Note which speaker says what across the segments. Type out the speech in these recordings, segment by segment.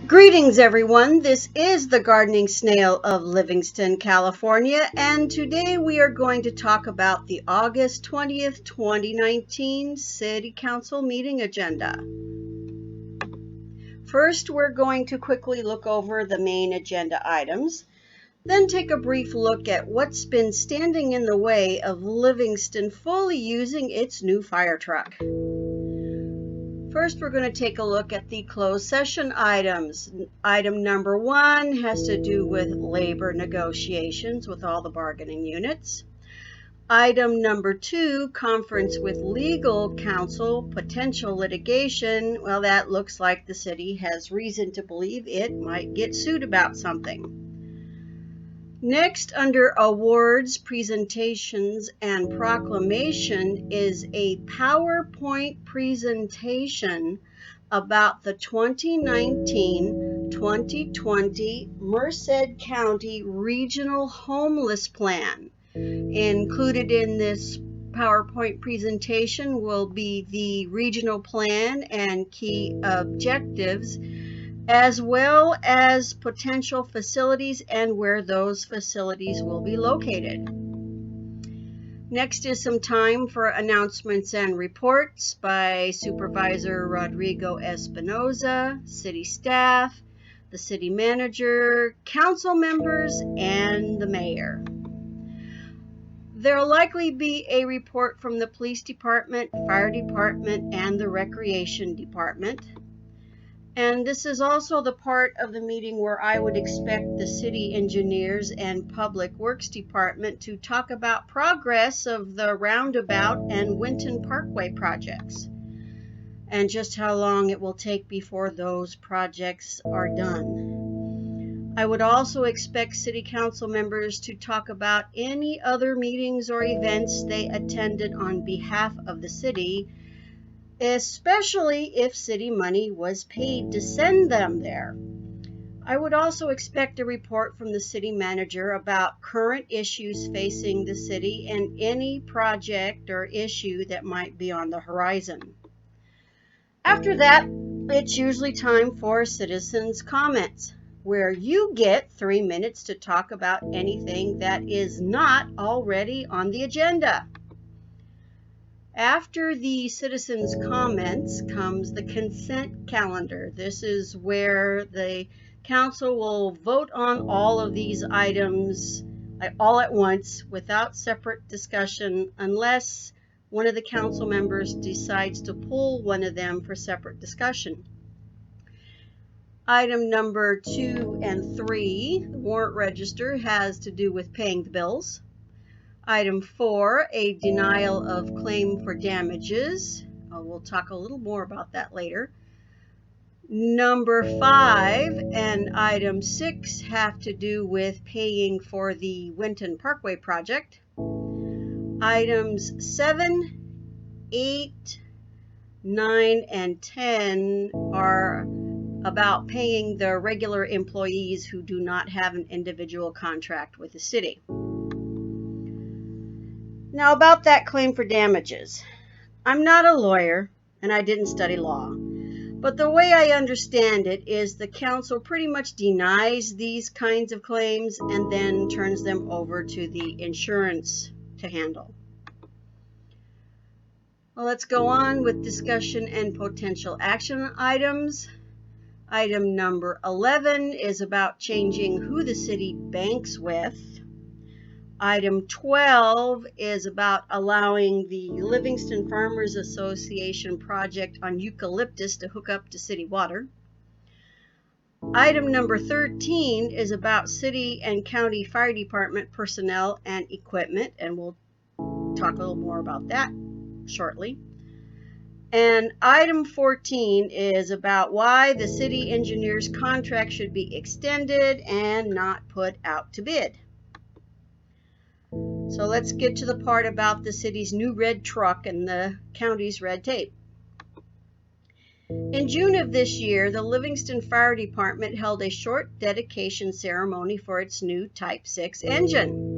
Speaker 1: Greetings everyone, this is the Gardening Snail of Livingston, California, and today we are going to talk about the August 20th, 2019 City Council meeting agenda. First, we're going to quickly look over the main agenda items, then take a brief look at what's been standing in the way of Livingston fully using its new fire truck. First, we're going to take a look at the closed session items. Item number 1 has to do with labor negotiations with all the bargaining units. Item number 2, conference with legal counsel, potential litigation. Well, that looks like the city has reason to believe it might get sued about something. Next, under awards, presentations, and proclamation is a PowerPoint presentation about the 2019-2020 Merced County Regional Homeless Plan. Included in this PowerPoint presentation will be the regional plan and key objectives, as well as potential facilities and where those facilities will be located. Next is some time for announcements and reports by Supervisor Rodrigo Espinoza, city staff, the city manager, council members, and the mayor. There'll likely be a report from the police department, fire department, and the recreation department. And this is also the part of the meeting where I would expect the city engineers and public works department to talk about progress of the roundabout and Winton Parkway projects, and just how long it will take before those projects are done. I would also expect city council members to talk about any other meetings or events they attended on behalf of the city, especially if city money was paid to send them there. I would also expect a report from the city manager about current issues facing the city and any project or issue that might be on the horizon. After that, it's usually time for citizens' comments, where you get 3 minutes to talk about anything that is not already on the agenda. After the citizens' comments comes the consent calendar. This is where the council will vote on all of these items all at once without separate discussion, unless one of the council members decides to pull one of them for separate discussion. Item number 2 and 3, the warrant register, has to do with paying the bills. Item 4, a denial of claim for damages. We'll talk a little more about that later. Number 5 and item 6 have to do with paying for the Winton Parkway project. Items 7, 8, 9, and 10 are about paying the regular employees who do not have an individual contract with the city. Now, about that claim for damages. I'm not a lawyer and I didn't study law, but the way I understand it is the council pretty much denies these kinds of claims and then turns them over to the insurance to handle. Well, let's go on with discussion and potential action items. Item number 11 is about changing who the city banks with. Item 12 is about allowing the Livingston Farmers Association project on eucalyptus to hook up to city water. Item number 13 is about city and county fire department personnel and equipment, and we'll talk a little more about that shortly. And item 14 is about why the city engineer's contract should be extended and not put out to bid. So let's get to the part about the city's new red truck and the county's red tape. In June of this year, the Livingston Fire Department held a short dedication ceremony for its new Type 6 engine.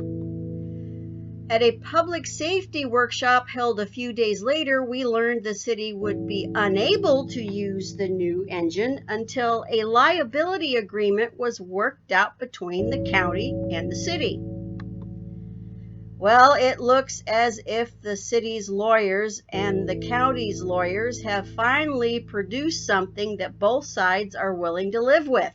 Speaker 1: At a public safety workshop held a few days later, we learned the city would be unable to use the new engine until a liability agreement was worked out between the county and the city. Well, it looks as if the city's lawyers and the county's lawyers have finally produced something that both sides are willing to live with.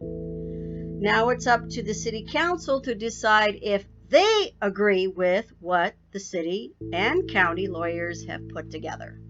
Speaker 1: Now it's up to the city council to decide if they agree with what the city and county lawyers have put together.